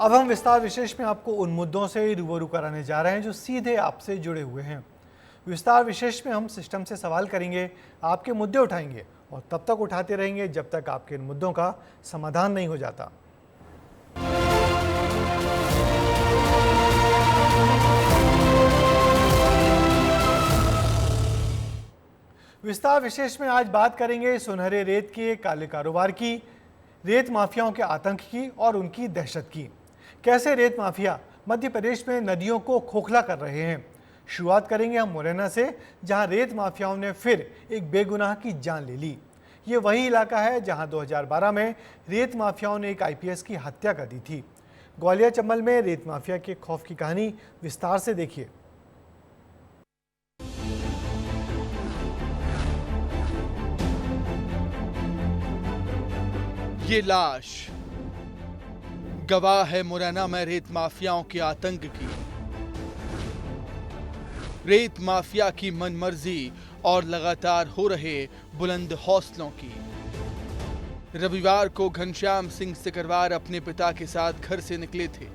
अब हम विस्तार विशेष में आपको उन मुद्दों से रूबरू कराने जा रहे हैं जो सीधे आपसे जुड़े हुए हैं। विस्तार विशेष में हम सिस्टम से सवाल करेंगे, आपके मुद्दे उठाएंगे और तब तक उठाते रहेंगे जब तक आपके इन मुद्दों का समाधान नहीं हो जाता। विस्तार विशेष में आज बात करेंगे सुनहरे रेत के काले कारोबार की, रेत माफियाओं के आतंक की और उनकी दहशत की। कैसे रेत माफिया मध्य प्रदेश में नदियों को खोखला कर रहे हैं। शुरुआत करेंगे हम मुरैना से, जहां रेत माफियाओं ने फिर एक बेगुनाह की जान ले ली। ये वही इलाका है जहां 2012 में रेत माफियाओं ने एक आईपीएस की हत्या कर दी थी। ग्वालियर चंबल में रेत माफिया के खौफ की कहानी विस्तार से देखिए। ये लाश गवाह है मुरैना में रेत माफियाओं के आतंक की। रेत माफिया की मनमर्जी और लगातार हो रहे बुलंद हौसलों की। रविवार को घनश्याम सिंह सिकरवार अपने पिता के साथ घर से निकले थे।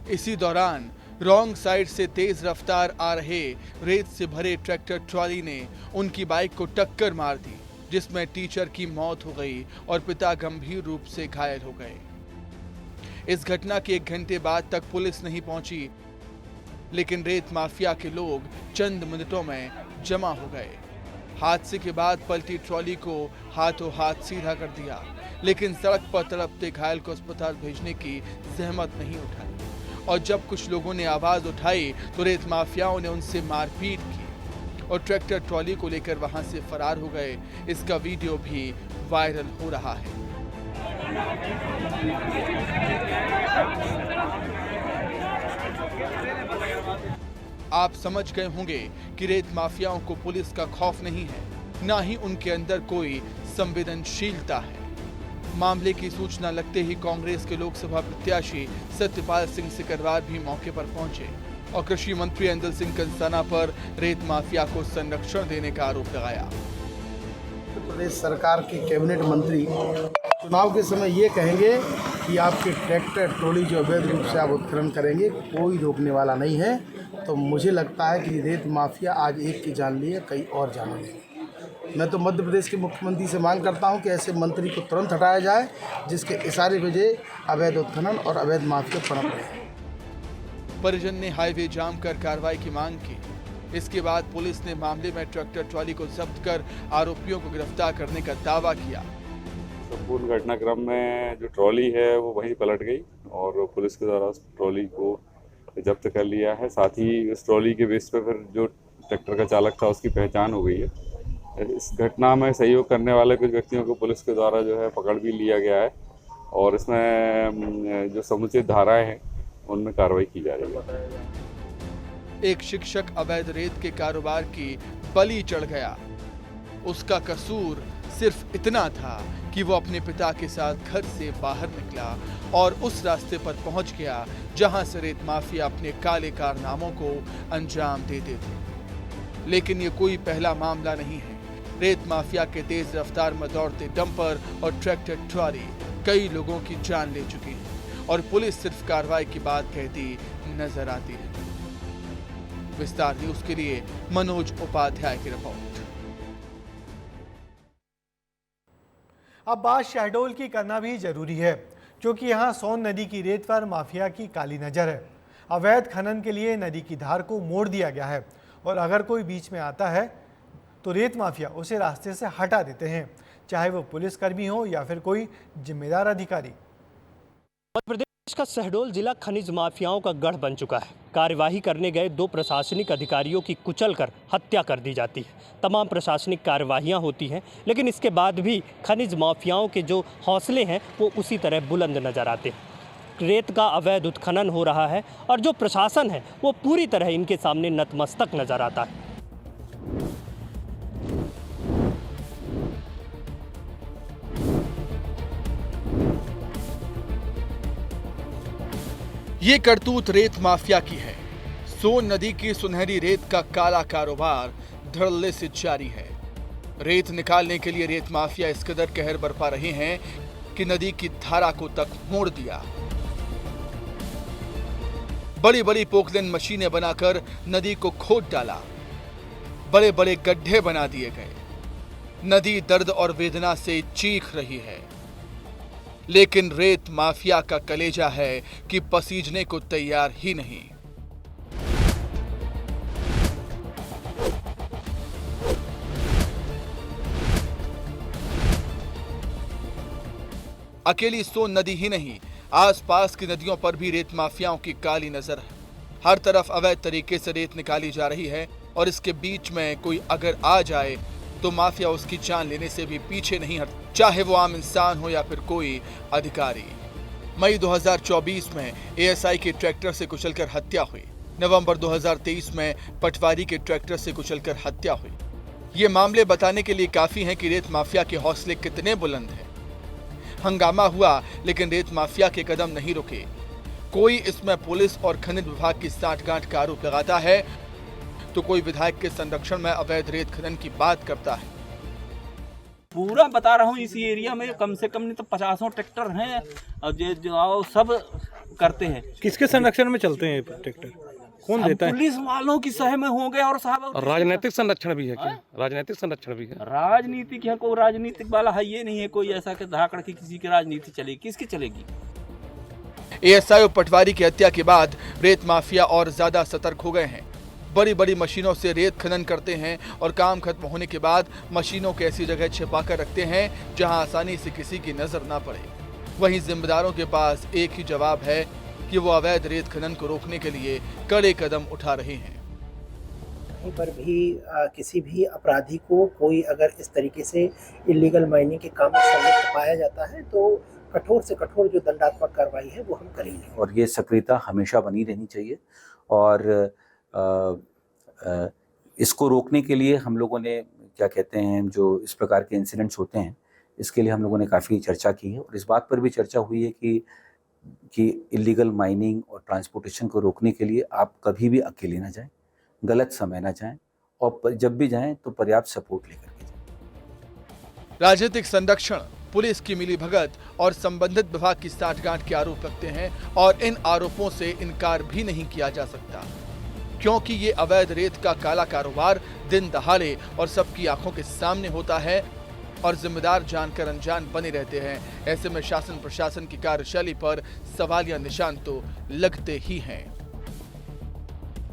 इसी दौरान रॉन्ग साइड से तेज रफ्तार आ रहे रेत से भरे ट्रैक्टर ट्रॉली ने उनकी बाइक को टक्कर मार दी, जिसमें टीचर की मौत हो गई और पिता गंभीर रूप से घायल हो गए। इस घटना के 1 घंटे बाद तक पुलिस नहीं पहुंची, लेकिन रेत माफिया के लोग चंद मिनटों में जमा हो गए। हादसे के बाद पलटी ट्रॉली को हाथों हाथ सीधा कर दिया, लेकिन सड़क पर तड़पते घायल को अस्पताल भेजने की जहमत नहीं उठाई। और जब कुछ लोगों ने आवाज उठाई तो रेत माफियाओं ने उनसे मारपीट की और ट्रैक्टर ट्रॉली को लेकर वहां से फरार हो गए। इसका वीडियो भी वायरल हो रहा है। आप समझ गए होंगे कि रेत माफियाओं को पुलिस का खौफ नहीं है, ना ही उनके अंदर कोई संवेदनशीलता है। मामले की सूचना लगते ही कांग्रेस के लोकसभा प्रत्याशी सत्यपाल सिंह सिकरवार भी मौके पर पहुंचे और कृषि मंत्री ऐंदल सिंह कंसाना पर रेत माफिया को संरक्षण देने का आरोप लगाया। प्रदेश सरकार के कैबिनेट मंत्री चुनाव के समय ये कहेंगे कि आपके ट्रैक्टर ट्रॉली जो अवैध रूप से आप उत्खनन करेंगे, कोई रोकने वाला नहीं है। तो मुझे लगता है कि रेत माफिया आज एक की जान लिए कई और जाने लेंगे। मैं तो मध्य प्रदेश के मुख्यमंत्री से मांग करता हूं कि ऐसे मंत्री को तुरंत हटाया जाए जिसके इशारे वजह अवैध उत्खनन और अवैध माफिया पनप रहे। परिजन ने हाईवे जाम कर कार्रवाई की मांग की। इसके बाद पुलिस ने मामले में ट्रैक्टर ट्रॉली को जब्त कर आरोपियों को गिरफ्तार करने का दावा किया। संपूर्ण घटनाक्रम में जो ट्रॉली है वो वहीं पलट गई और पुलिस के द्वारा उस ट्रॉली को जब्त कर लिया है। साथ ही उस ट्रॉली के बेस पर फिर जो ट्रैक्टर का चालक था उसकी पहचान हो गई है। इस घटना में सहयोग करने वाले कुछ व्यक्तियों को पुलिस के द्वारा जो है पकड़ भी लिया गया है और इसमें जो समुचित धाराएं हैं उनमें कार्रवाई की जा रही है। एक शिक्षक अवैध रेत के कारोबार की बलि चढ़ गया। उसका कसूर सिर्फ इतना था कि वो अपने पिता के साथ घर से बाहर निकला और उस रास्ते पर पहुंच गया जहां से रेत माफिया अपने काले कारनामों को अंजाम देते थे। लेकिन ये कोई पहला मामला नहीं है। रेत माफिया के तेज रफ्तार में दौड़ते डंपर और ट्रैक्टर ट्रॉली कई लोगों की जान ले चुकी है और पुलिस सिर्फ कार्रवाई की बात कहती नजर आती है। विस्तार न्यूज के लिए मनोज उपाध्याय की रिपोर्ट। अब बात शहडोल की करना भी जरूरी है, क्योंकि यहाँ सोन नदी की रेत पर माफिया की काली नजर है। अवैध खनन के लिए नदी की धार को मोड़ दिया गया है और अगर कोई बीच में आता है तो रेत माफिया उसे रास्ते से हटा देते हैं, चाहे वो पुलिसकर्मी हो या फिर कोई जिम्मेदार अधिकारी। मध्य प्रदेश का शहडोल जिला खनिज माफियाओं का गढ़ बन चुका है। कार्यवाही करने गए 2 प्रशासनिक अधिकारियों की कुचलकर हत्या कर दी जाती है। तमाम प्रशासनिक कार्यवाहियां होती हैं, लेकिन इसके बाद भी खनिज माफियाओं के जो हौसले हैं वो उसी तरह बुलंद नजर आते हैं। रेत का अवैध उत्खनन हो रहा है और जो प्रशासन है वो पूरी तरह इनके सामने नतमस्तक नजर आता है। ये करतूत रेत माफिया की है। सोन नदी की सुनहरी रेत का काला कारोबार धड़ल्ले से जारी है। रेत निकालने के लिए रेत माफिया इस कदर कहर बरपा रहे हैं कि नदी की धारा को तक मोड़ दिया। बड़ी बड़ी पोकलैंड मशीनें बनाकर नदी को खोद डाला, बड़े बड़े गड्ढे बना दिए गए। नदी दर्द और वेदना से चीख रही है, लेकिन रेत माफिया का कलेजा है कि पसीजने को तैयार ही नहीं। अकेली सोन नदी ही नहीं, आसपास की नदियों पर भी रेत माफियाओं की काली नजर है। हर तरफ अवैध तरीके से रेत निकाली जा रही है और इसके बीच में कोई अगर आ जाए तो माफिया उसकी जान लेने से भी पीछे नहीं हट, चाहे वो आम इंसान हो या फिर कोई अधिकारी। मई 2024 में एएसआई के ट्रैक्टर से कुचलकर हत्या हुई। नवंबर 2023 में पटवारी के ट्रैक्टर से कुचलकर हत्या हुई। ये मामले बताने के लिए काफी हैं कि रेत माफिया के हौसले कितने बुलंद हैं। हंगामा हुआ लेकिन रेत माफिया के कदम नहीं रुके। कोई इसमें पुलिस और खनिज विभाग की साठगांठ का आरोप लगाता है तो कोई विधायक के संरक्षण में अवैध रेत खनन की बात करता है। पूरा बता रहा हूँ, इस एरिया में कम से कम नहीं तो 50 ट्रैक्टर हैं और जो सब करते हैं। किसके संरक्षण में चलते हैं ट्रैक्टर? कौन देता है? पुलिस वालों की सह में होंगे और साहब राजनीतिक संरक्षण भी है क्या? राजनीतिक संरक्षण भी है? राजनीतिक है, कोई राजनीतिक वाला है ये नहीं है कोई ऐसा कि धाकड़ की किसी की राजनीति चलेगी, किसकी चलेगी? एएसआई और पटवारी की हत्या के बाद रेत माफिया और ज्यादा सतर्क हो गए हैं। बड़ी बड़ी मशीनों से रेत खनन करते हैं और काम खत्म होने के बाद मशीनों को ऐसी जगह छिपाकर रखते हैं जहां आसानी से किसी की नजर ना पड़े। वहीं जिम्मेदारों के पास एक ही जवाब है कि वो अवैध रेत खनन को रोकने के लिए कड़े कदम उठा रहे हैं। कहीं पर भी किसी भी अपराधी को कोई अगर इस तरीके से इलीगल माइनिंग के काम में संलिप्त पाया जाता है तो कठोर से कठोर जो दंडात्मक कार्रवाई है वो हम करेंगे। और ये सक्रियता हमेशा बनी रहनी चाहिए और इसको रोकने के लिए हम लोगों ने क्या कहते हैं, जो इस प्रकार के इंसिडेंट्स होते हैं इसके लिए हम लोगों ने काफ़ी चर्चा की है और इस बात पर भी चर्चा हुई है कि इलीगल माइनिंग और ट्रांसपोर्टेशन को रोकने के लिए आप कभी भी अकेले ना जाएं, गलत समय ना जाएं और जब भी जाएं तो पर्याप्त सपोर्ट लेकर के जाएं। राजनीतिक संरक्षण, पुलिस की मिलीभगत और संबंधित विभाग की साठगांठ के आरोप लगते हैं और इन आरोपों से इनकार भी नहीं किया जा सकता, क्योंकि ये अवैध रेत का काला कारोबार दिन दहाड़े और सबकी आंखों के सामने होता है और जिम्मेदार जानकर अनजान बने रहते हैं। ऐसे में शासन प्रशासन की कार्यशैली पर सवालिया निशान तो लगते ही हैं।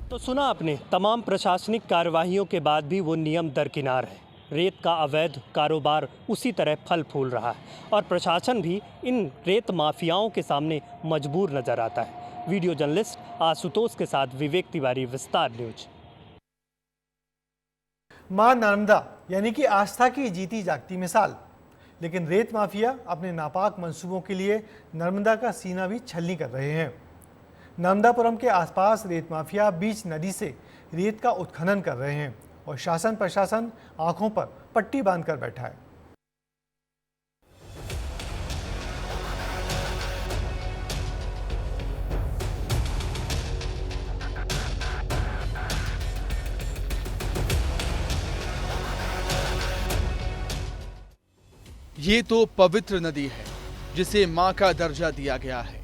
तो सुना आपने, तमाम प्रशासनिक कार्यवाहियों के बाद भी वो नियम दरकिनार है। रेत का अवैध कारोबार उसी तरह फल फूल रहा है और प्रशासन भी इन रेत माफियाओं के सामने मजबूर नजर आता है। वीडियो जर्नलिस्ट आशुतोष के साथ विवेक तिवारी, विस्तार न्यूज। मां नर्मदा यानी कि आस्था की जीती जागती मिसाल, लेकिन रेत माफिया अपने नापाक मंसूबों के लिए नर्मदा का सीना भी छलनी कर रहे हैं। नर्मदापुरम के आसपास रेत माफिया बीच नदी से रेत का उत्खनन कर रहे हैं और शासन प्रशासन आंखों पर पट्टी बांधकर बैठा है। ये तो पवित्र नदी है जिसे मां का दर्जा दिया गया है,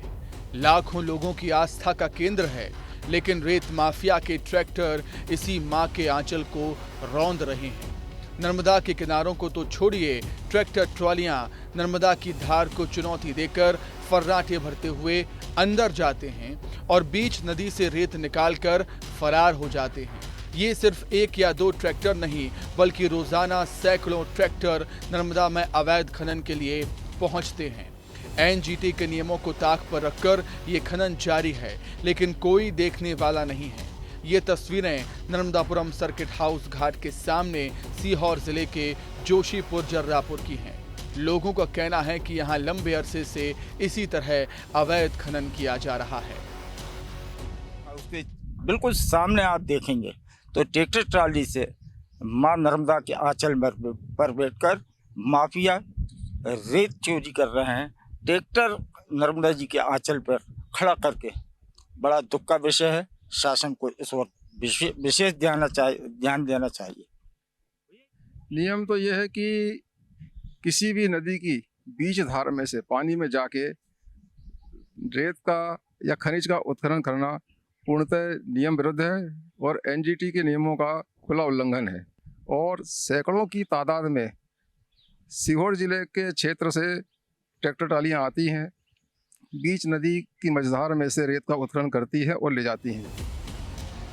लाखों लोगों की आस्था का केंद्र है, लेकिन रेत माफिया के ट्रैक्टर इसी मां के आंचल को रौंद रहे हैं। नर्मदा के किनारों को तो छोड़िए, ट्रैक्टर ट्रॉलियां नर्मदा की धार को चुनौती देकर फर्राटे भरते हुए अंदर जाते हैं और बीच नदी से रेत निकालकर फरार हो जाते हैं। ये सिर्फ एक या दो ट्रैक्टर नहीं, बल्कि रोजाना सैकड़ों ट्रैक्टर नर्मदा में अवैध खनन के लिए पहुंचते हैं। एनजीटी के नियमों को ताक पर रखकर ये खनन जारी है, लेकिन कोई देखने वाला नहीं है। ये तस्वीरें नर्मदापुरम सर्किट हाउस घाट के सामने सीहोर जिले के जोशीपुर जर्रापुर की हैं। लोगों का कहना है कि यहाँ लंबे अरसे से इसी तरह अवैध खनन किया जा रहा है। उसके बिल्कुल सामने आप देखेंगे तो ट्रैक्टर ट्राली से मां नर्मदा के आंचल पर बैठकर माफिया रेत चोरी कर रहे हैं। ट्रैक्टर नर्मदा जी के आंचल पर खड़ा करके बड़ा दुख का विषय है। शासन को इस वक्त विशेष ध्यान देना चाहिए। नियम तो यह है कि किसी भी नदी की बीच धार में से पानी में जाके रेत का या खनिज का उत्खनन करना पूर्णतः नियम विरुद्ध है और एनजीटी के नियमों का खुला उल्लंघन है। और सैकड़ों की तादाद में सीहोर जिले के क्षेत्र से ट्रैक्टर ट्रालियां आती हैं, बीच नदी की मझधार में से रेत का उत्खनन करती है और ले जाती हैं।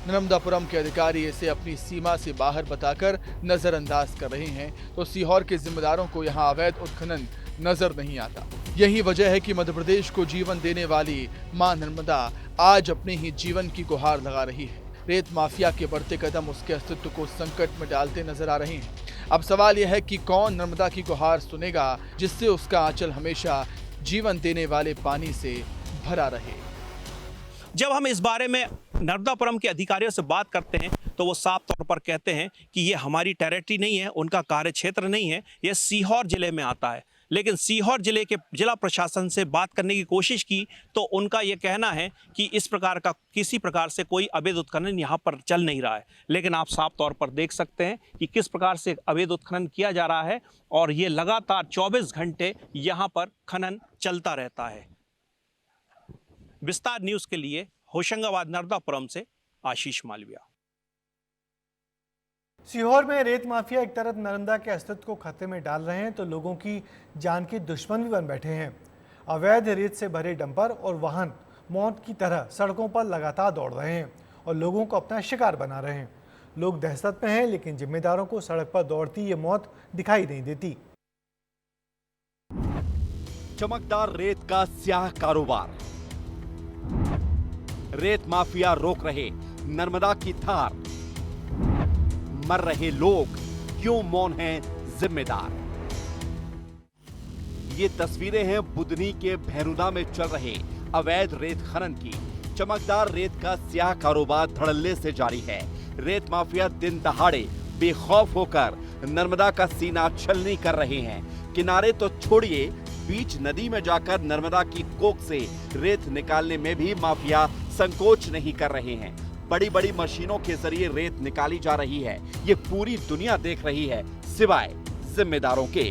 नर्मदापुरम के अधिकारी इसे अपनी सीमा से बाहर बताकर नजरअंदाज कर रहे हैं, तो सीहोर के जिम्मेदारों को यहाँ अवैध उत्खनन नजर नहीं आता। यही वजह है कि मध्य प्रदेश को जीवन देने वाली मां नर्मदा आज अपने ही जीवन की गुहार लगा रही है। रेत माफिया के बढ़ते कदम उसके अस्तित्व को संकट में डालते नजर आ रहे हैं। अब सवाल यह है कि कौन नर्मदा की गुहार सुनेगा, जिससे उसका आंचल हमेशा जीवन देने वाले पानी से भरा रहे। जब हम इस बारे में नर्मदापुरम के अधिकारियों से बात करते हैं तो वो साफ तौर पर कहते हैं कि ये हमारी टेरिटरी नहीं है, उनका कार्य क्षेत्र नहीं है, ये सीहोर जिले में आता है। लेकिन सीहोर जिले के जिला प्रशासन से बात करने की कोशिश की तो उनका ये कहना है कि इस प्रकार का किसी प्रकार से कोई अवैध उत्खनन यहाँ पर चल नहीं रहा है। लेकिन आप साफ तौर पर देख सकते हैं कि किस प्रकार से अवैध उत्खनन किया जा रहा है और ये लगातार 24 घंटे यहाँ पर खनन चलता रहता है। विस्तार न्यूज़ के लिए होशंगाबाद नर्मदापुरम से आशीष मालविया। सीहोर में रेत माफिया एक तरफ नर्मदा के अस्तित्व को खतरे में डाल रहे हैं तो लोगों की जान के दुश्मन भी बन बैठे हैं। अवैध रेत से भरे डंपर और वाहन मौत की तरह सड़कों पर लगातार दौड़ रहे हैं और लोगों को अपना शिकार बना रहे हैं। लोग दहशत में हैं, लेकिन जिम्मेदारों को सड़क पर दौड़ती ये मौत दिखाई नहीं देती। चमकदार रेत का स्याह कारोबार, रेत माफिया रोक रहे नर्मदा की धार, मर रहे लोग क्यों मौन हैं जिम्मेदार। ये तस्वीरें हैं बुदनी के भैरुदा में चल रहे अवैध रेत खनन की। चमकदार रेत का स्याह कारोबार धड़ल्ले से जारी है। रेत माफिया दिन दहाड़े बेखौफ होकर नर्मदा का सीना छलनी कर रहे हैं। किनारे तो छोड़िए, बीच नदी में जाकर नर्मदा की कोख से रेत निकालने में भी माफिया संकोच नहीं कर रहे हैं। बड़ी बड़ी मशीनों के जरिए रेत निकाली जा रही है। ये पूरी दुनिया देख रही है, सिवाय जिम्मेदारों के।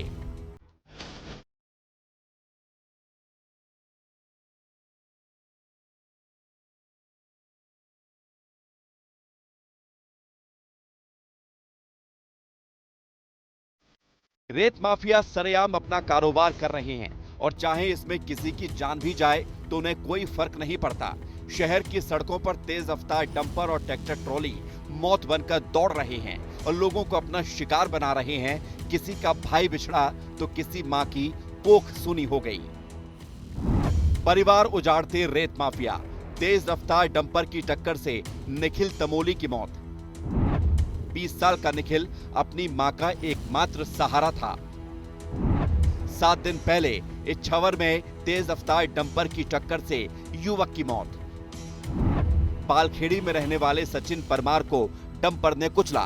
रेत माफिया सरेआम अपना कारोबार कर रहे हैं और चाहे इसमें किसी की जान भी जाए तो उन्हें कोई फर्क नहीं पड़ता। शहर की सड़कों पर तेज रफ्तार डंपर और ट्रैक्टर ट्रॉली मौत बनकर दौड़ रहे हैं और लोगों को अपना शिकार बना रहे हैं। किसी का भाई बिछड़ा तो किसी मां की कोख सूनी हो गई। परिवार उजाड़ते रेत माफिया, तेज रफ्तार डंपर की टक्कर से निखिल तमोली की मौत। 20 साल का निखिल अपनी मां का एकमात्र सहारा था। 7 दिन पहले इछावर में तेज रफ्तार डंपर की टक्कर से युवक की मौत। पालखेड़ी में रहने वाले सचिन परमार को डंपर ने कुचला।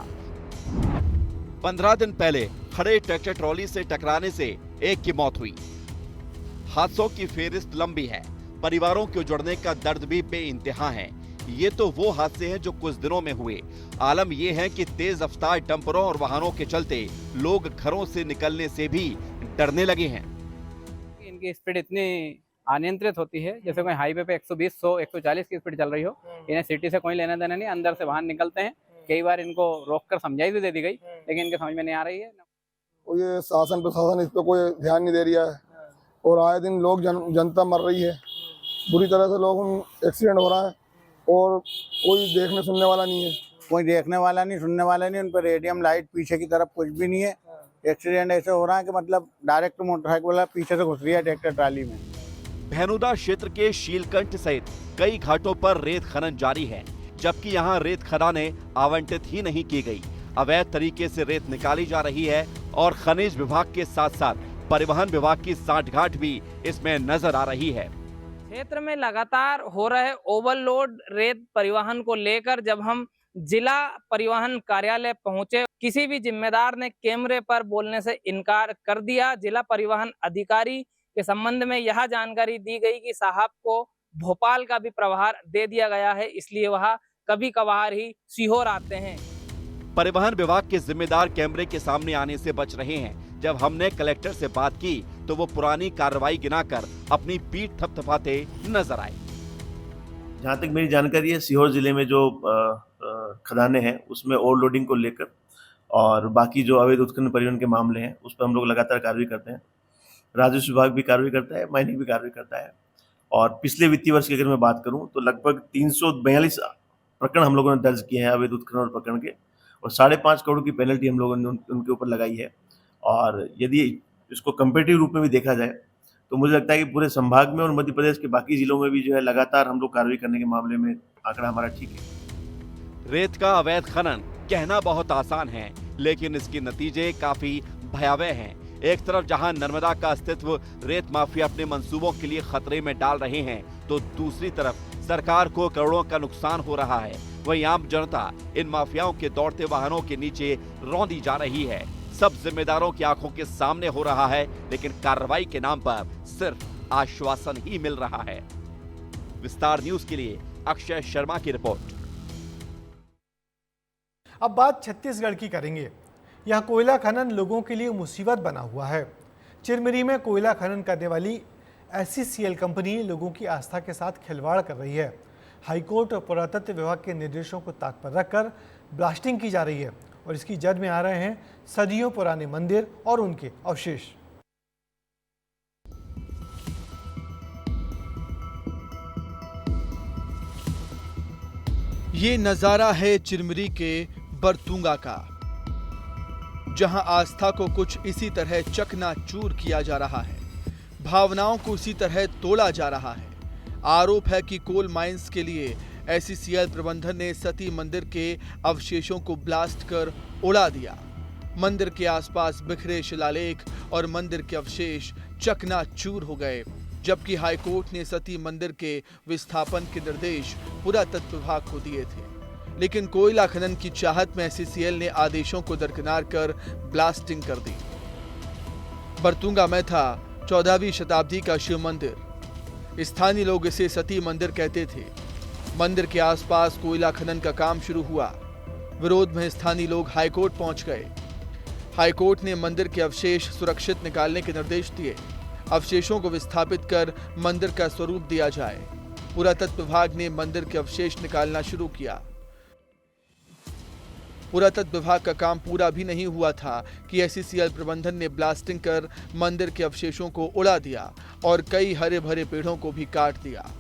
15 दिन पहले खड़े ट्रैक्टर ट्रॉली से टकराने से एक की मौत हुई। हादसों की फेहरिस्त लंबी है। परिवारों के जुड़ने का दर्द भी बेइंतहा है। ये तो वो हादसे हैं जो कुछ दिनों में हुए। आलम ये है कि तेज रफ्तार डंपरों और वाहनों के चलते लोग घरों से निकलने से भी डरने लगे हैं। इनकी स्पीड इतनी अनियंत्रित होती है, जैसे कोई हाईवे पे 120, 100, 140 की स्पीड चल रही हो। इन्हें सिटी से कोई लेना देना नहीं, अंदर से वाहन निकलते हैं। कई बार इनको रोककर समझाई भी दे दी गई, लेकिन इनके समझ में नहीं आ रही है। ये शासन प्रशासन इस पर कोई ध्यान नहीं दे रहा है और आए दिन लोग जनता मर रही है। बुरी तरह से लोग एक्सीडेंट हो रहा है और कोई देखने सुनने वाला नहीं है। कोई देखने वाला नहीं, सुनने वाला नहीं। उन पर रेडियम लाइट पीछे की तरफ कुछ भी नहीं है। एक्सीडेंट ऐसे हो रहा है कि मतलब डायरेक्ट मोटरसाइकिल वाला पीछे से घुस रही है ट्रैक्टर ट्राली में। भैनुदा क्षेत्र के शीलकंठ सहित कई घाटों पर रेत खनन जारी है, जबकि यहाँ रेत खदानें आवंटित ही नहीं की गई। अवैध तरीके से रेत निकाली जा रही है और खनिज विभाग के साथ साथ परिवहन विभाग की सांठगांठ भी इसमें नजर आ रही है। क्षेत्र में लगातार हो रहे ओवरलोड रेत परिवहन को लेकर जब हम जिला परिवहन कार्यालय पहुंचे, किसी भी जिम्मेदार ने कैमरे पर बोलने से इनकार कर दिया। जिला परिवहन अधिकारी के संबंध में यह जानकारी दी गई कि साहब को भोपाल का भी प्रभार दे दिया गया है, इसलिए वह कभी कभार ही सीहोर आते हैं। परिवहन विभाग के जिम्मेदार कैमरे के सामने आने से बच रहे हैं। जब हमने कलेक्टर से बात की तो वो पुरानी कार्रवाई गिनाकर अपनी पीठ थपथपाते नजर आए। जहाँ तक मेरी जानकारी है, सीहोर ज़िले में जो खदानें हैं उसमें ओवरलोडिंग को लेकर और बाकी जो अवैध उत्खनन परिवहन के मामले हैं उस पर हम लोग लगातार कार्रवाई करते हैं। राजस्व विभाग भी कार्रवाई करता है, माइनिंग भी कार्रवाई करता है। और पिछले वित्तीय वर्ष की अगर मैं बात करूं तो लगभग 342 प्रकरण हम लोगों ने दर्ज किए हैं अवैध उत्खनन और प्रकरण के, और 5.5 करोड़ की पेनल्टी हम लोगों ने उनके ऊपर लगाई है। और यदि इसको कंपेरेटिव रूप में भी देखा जाए तो मुझे लगता है कि पूरे संभाग में और मध्य प्रदेश के बाकी जिलों में भी जो है लगातार हम लोग कार्रवाई करने के मामले में आंकड़ा हमारा ठीक है। रेत का अवैध खनन कहना बहुत आसान है, लेकिन इसके नतीजे काफी भयावह हैं। एक तरफ जहां नर्मदा का अस्तित्व रेत माफिया अपने मंसूबों के लिए खतरे में डाल रहे हैं, तो दूसरी तरफ सरकार को करोड़ों का नुकसान हो रहा है। वहीं आम जनता इन माफियाओं के दौड़ते वाहनों के नीचे रौंदी जा रही है। सब जिम्मेदारों की आंखों के सामने हो रहा है, लेकिन कार्रवाई के नाम पर सिर्फ आश्वासन ही मिल रहा है। विस्तार न्यूज के लिए अक्षय शर्मा की रिपोर्ट। अब बात छत्तीसगढ़ की करेंगे। यहाँ कोयला खनन लोगों के लिए मुसीबत बना हुआ है। चिरमिरी में कोयला खनन करने वाली SCCL कंपनी लोगों की आस्था के साथ खिलवाड़ कर रही है। हाईकोर्ट और पुरातत्व विभाग के निर्देशों को ताक पर रखकर ब्लास्टिंग की जा रही है और इसकी जड़ में आ रहे हैं सदियों पुराने मंदिर और उनके अवशेष। ये नजारा है चिरमिरी के बरतुंगा का, जहां आस्था को कुछ इसी तरह चकनाचूर किया जा रहा है, भावनाओं को इसी तरह तोड़ा जा रहा है। आरोप है कि कोल माइंस के लिए SCCL प्रबंधन ने सती मंदिर के अवशेषों को ब्लास्ट कर उड़ा दिया। मंदिर के आसपास बिखरे शिलालेख और मंदिर के अवशेष चकनाचूर हो गए, जबकि हाईकोर्ट ने सती मंदिर के विस्थापन के निर्देश पुरातत्व विभाग को दिए थे। लेकिन कोयला खनन की चाहत में SCCL ने आदेशों को दरकिनार कर ब्लास्टिंग कर दी। बरतुंगा में था 14वीं शताब्दी का शिव मंदिर। स्थानीय लोग इसे सती मंदिर कहते थे। मंदिर के आसपास कोयला खनन का काम शुरू हुआ। विरोध में स्थानीय लोग हाईकोर्ट पहुंच गए। हाईकोर्ट ने मंदिर के अवशेष सुरक्षित निकालने के निर्देश दिए। अवशेषों को विस्थापित कर मंदिर का स्वरूप दिया जाए। पुरातत्व विभाग ने मंदिर के अवशेष निकालना शुरू किया। पुरातत्व विभाग का काम पूरा भी नहीं हुआ था कि SCCL प्रबंधन ने ब्लास्टिंग कर मंदिर के अवशेषों को उड़ा दिया और कई हरे भरे पेड़ों को भी काट दिया।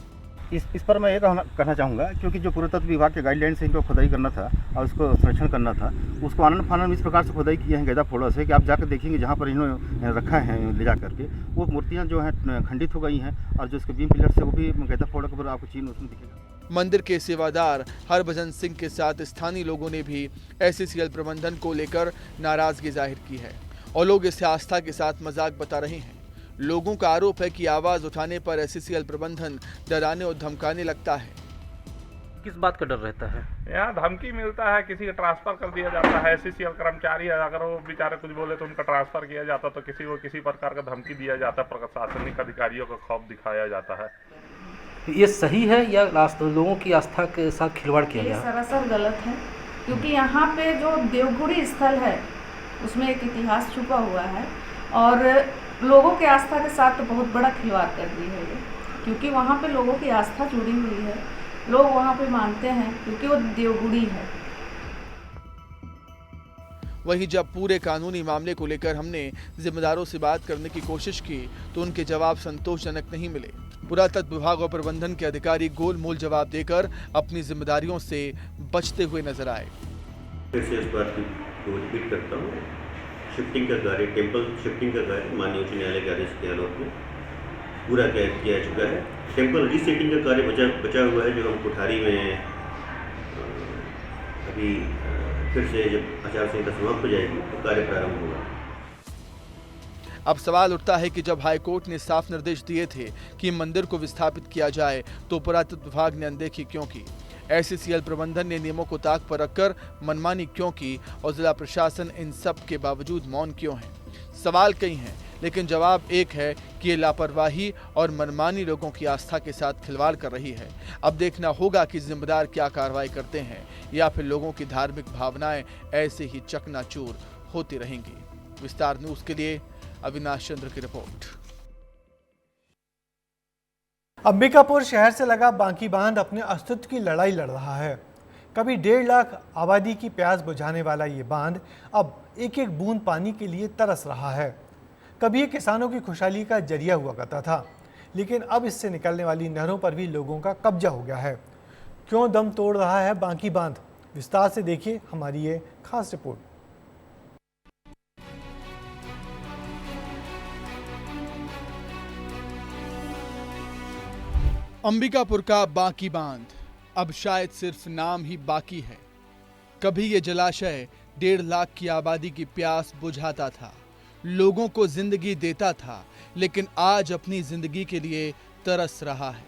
इस पर मैं ये कहना चाहूँगा, क्योंकि जो पुरातत्व विभाग के गाइडलाइन से इनको खुदाई करना था और उसको संरक्षण करना था, उसको आनंद फानंद इस प्रकार से खुदाई किए हैं गैदा फोड़ा से कि आप जाकर देखेंगे जहाँ पर इन्होंने रखा है ले जा करके, वो मूर्तियाँ जो हैं खंडित हो गई हैं और जो उसके बीम पिलर से वो भी गैदा फोड़ा के ऊपर आपको चिन्ह उसमें दिखेगा। मंदिर के सेवादार हरभजन सिंह के साथ स्थानीय लोगों ने भी SCCL प्रबंधन को लेकर नाराजगी जाहिर की है और लोग इसे आस्था के साथ मजाक बता रहे हैं। लोगों का आरोप है कि आवाज उठाने पर SCCL प्रबंधन डराने और धमकाने लगता है। किस बात का डर रहता है? यहाँ धमकी मिलता है, किसी का ट्रांसफर कर दिया जाता है। SCCL कर्मचारी है, अगर वो बेचारे कुछ बोले तो उनका ट्रांसफर किया जाता, तो किसी को किसी प्रकार का धमकी दिया जाता, प्रशासनिक अधिकारियों का खौफ दिखाया जाता है। ये सही है या लोगों की आस्था के साथ खिलवाड़ किया गया? ये सरासर गलत है, क्योंकि यहाँ पे जो देवगुड़ी स्थल है उसमें एक इतिहास छुपा हुआ है और लोगों की आस्था के साथ तो बहुत बड़ा खिलवाड़ कर दी है ये, क्योंकि वहाँ पे लोगों की आस्था जुड़ी हुई है, लोग वहाँ पे मानते हैं क्योंकि वो देवगुड़ी है। वहीं जब पूरे कानूनी मामले को लेकर हमने जिम्मेदारों से बात करने की कोशिश की तो उनके जवाब संतोषजनक नहीं मिले। पुरातत्व विभाग और प्रबंधन के अधिकारी गोलमोल जवाब देकर अपनी जिम्मेदारियों से बचते हुए नजर आए। फिर से इस बात को रिपीट करता हूँ, शिफ्टिंग का कार्य, टेम्पल शिफ्टिंग का कार्य माननीय उच्च न्यायालय के आदेश के आलोक में पूरा किया जा चुका है। टेम्पल रीसेटिंग का कार्य बचा हुआ है, जो हम कोठारी में अभी फिर से जब आचार संहिता समाप्त हो जाएगी तो कार्य प्रारंभ होगा। अब सवाल उठता है कि जब हाईकोर्ट ने साफ निर्देश दिए थे कि मंदिर को विस्थापित किया जाए तो पुरातत्व विभाग ने अनदेखी क्यों की? SCCL प्रबंधन ने नियमों को ताक पर रखकर मनमानी क्यों की और जिला प्रशासन इन सब के बावजूद मौन क्यों है? सवाल कई हैं, लेकिन जवाब एक है कि ये लापरवाही और मनमानी लोगों की आस्था के साथ खिलवाड़ कर रही है। अब देखना होगा कि जिम्मेदार क्या कार्रवाई करते हैं या फिर लोगों की धार्मिक भावनाएं ऐसे ही चकनाचूर होती रहेंगी। विस्तार न्यूज के लिए अविनाश चंद्र की रिपोर्ट। अंबिकापुर शहर से लगा बांकी बांध अपने अस्तित्व की लड़ाई लड़ रहा है। कभी 1.5 लाख आबादी की प्यास बुझाने वाला ये बांध अब एक एक बूंद पानी के लिए तरस रहा है। कभी ये किसानों की खुशहाली का जरिया हुआ करता था, लेकिन अब इससे निकलने वाली नहरों पर भी लोगों का कब्जा हो गया है। क्यों दम तोड़ रहा है बांकी बांध? विस्तार से देखिए हमारी ये खास रिपोर्ट। अंबिकापुर का बांकी बांध अब शायद सिर्फ नाम ही बाकी है। कभी ये जलाशय 1.5 लाख की आबादी की प्यास बुझाता था, लोगों को जिंदगी देता था, लेकिन आज अपनी जिंदगी के लिए तरस रहा है।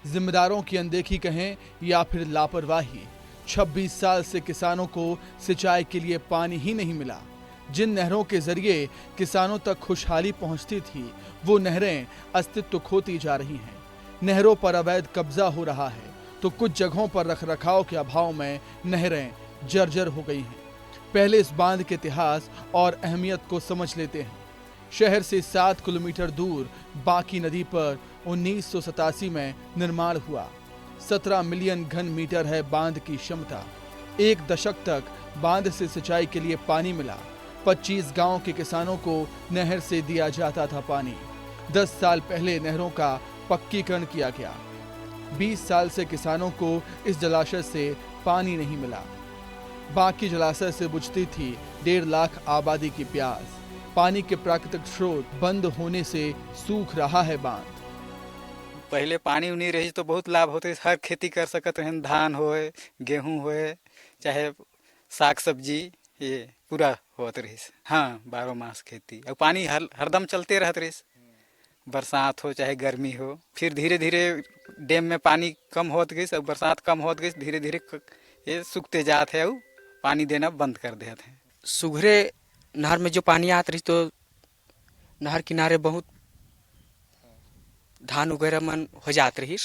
जिम्मेदारों की अनदेखी कहें या फिर लापरवाही, 26 साल से किसानों को सिंचाई के लिए पानी ही नहीं मिला। जिन नहरों के जरिए किसानों तक खुशहाली पहुंचती थी, वो नहरें अस्तित्व खोती जा रही हैं। नहरों पर अवैध कब्जा हो रहा है तो कुछ जगहों पर रखरखाव के अभाव में नहरें जर्जर हो गई हैं। पहले इस बांध के इतिहास और अहमियत को समझ लेते हैं। शहर से 7 किलोमीटर दूर बांकी नदी पर 1987 में निर्माण हुआ। 17 मिलियन घन मीटर है बांध की क्षमता। 1 दशक तक बांध से सिंचाई के लिए पानी मिला। 25 गांव के किसानों को नहर से दिया जाता था पानी। 10 साल पहले नहरों का पक्कीकरण किया गया। 20 साल से किसानों को इस जलाशय से पानी नहीं मिला। बांकी जलाशय से बुझती थी 1.5 लाख आबादी की प्यास। पानी के प्राकृतिक स्रोत बंद होने से सूख रहा है बांध। पहले पानी उनी रही तो बहुत लाभ होते, हर खेती कर सकत हैं, धान होए, गेहूं होए, चाहे साग सब्जी, ये पूरा होत रही। हाँ, 12 मास खेती और पानी हरदम चलते रहते रही। बरसात हो चाहे गर्मी हो। फिर धीरे धीरे डैम में पानी कम होत गई, अब बरसात कम होत गई, धीरे धीरे ये सूखते जाते हैं, पानी देना बंद कर देते हैं। सुघरे नहर में जो पानी आत रही तो नहर किनारे बहुत धान वगैरह मन हो जात रही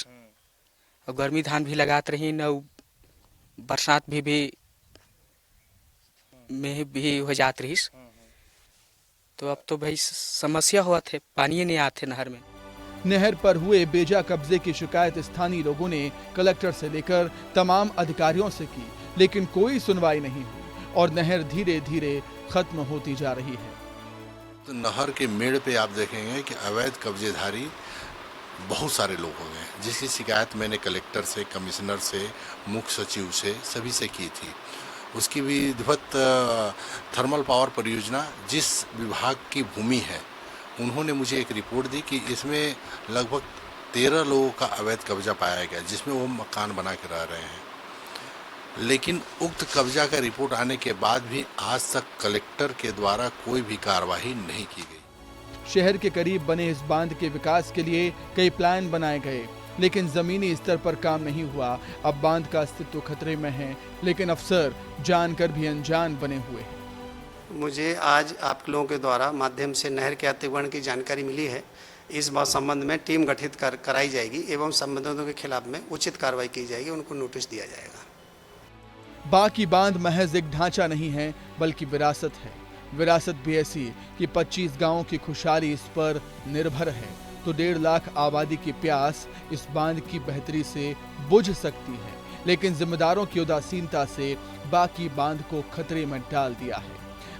और गर्मी धान भी लगात रही न, बरसात भी में भी हो जात रही। तो अब तो भाई समस्या हुआ थे, पानी नहीं आते नहर में। नहर पर हुए बेजा कब्जे की शिकायत स्थानीय लोगों ने कलेक्टर से लेकर तमाम अधिकारियों से की, लेकिन कोई सुनवाई नहीं हुई और नहर धीरे धीरे खत्म होती जा रही है। तो नहर के मेड़ पे आप देखेंगे कि अवैध कब्जेधारी बहुत सारे लोग हो गए, जिसकी शिकायत मैंने कलेक्टर से, कमिश्नर से, मुख्य सचिव से, सभी से की थी। उसकी विधिवत थर्मल पावर परियोजना जिस विभाग की भूमि है, उन्होंने मुझे एक रिपोर्ट दी कि इसमें लगभग 13 लोगों का अवैध कब्जा पाया गया, जिसमें वो मकान बना के रह रहे हैं। लेकिन उक्त कब्जा का रिपोर्ट आने के बाद भी आज तक कलेक्टर के द्वारा कोई भी कार्रवाई नहीं की गई। शहर के करीब बने इस बांध के विकास के लिए कई प्लान बनाए गए, लेकिन जमीनी स्तर पर काम नहीं हुआ। अब बांध का अस्तित्व खतरे में है, लेकिन अफसर जानकर भी अनजान बने हुए हैं। मुझे आज आप लोगों के द्वारा माध्यम से नहर के अतिक्रमण की जानकारी मिली है। इस बात संबंध में टीम गठित कराई जाएगी एवं संबंधितों के खिलाफ में उचित कार्रवाई की जाएगी, उनको नोटिस दिया जाएगा। बांकी बांध महज एक ढांचा नहीं है, बल्कि विरासत है। विरासत भी ऐसी कि 25 गांवों की खुशहाली इस पर निर्भर है। तो 1.5 लाख आबादी की प्यास इस बांध की बेहतरी से बुझ सकती है, लेकिन जिम्मेदारों की उदासीनता से बाकी बांध को खतरे में डाल दिया है।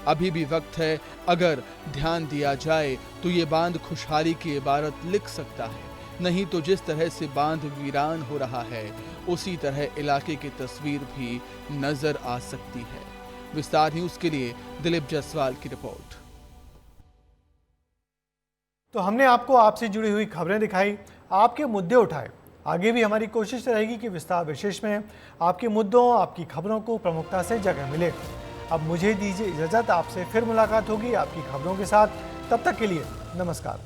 अभी भी वक्त है, अगर ध्यान दिया जाए तो ये बांध खुशहाली की इबारत लिख सकता है। नहीं तो जिस तरह से बांध वीरान हो रहा है, उसी तरह इलाके की तस्वीर भी नजर आ सकती है। विस्तार न्यूज के लिए दिलीप जायसवाल की रिपोर्ट। तो हमने आपको आपसे जुड़ी हुई खबरें दिखाई, आपके मुद्दे उठाए। आगे भी हमारी कोशिश रहेगी कि विस्तार विशेष में आपके मुद्दों, आपकी खबरों को प्रमुखता से जगह मिले। अब मुझे दीजिए इजाज़त, आपसे फिर मुलाकात होगी आपकी खबरों के साथ। तब तक के लिए नमस्कार।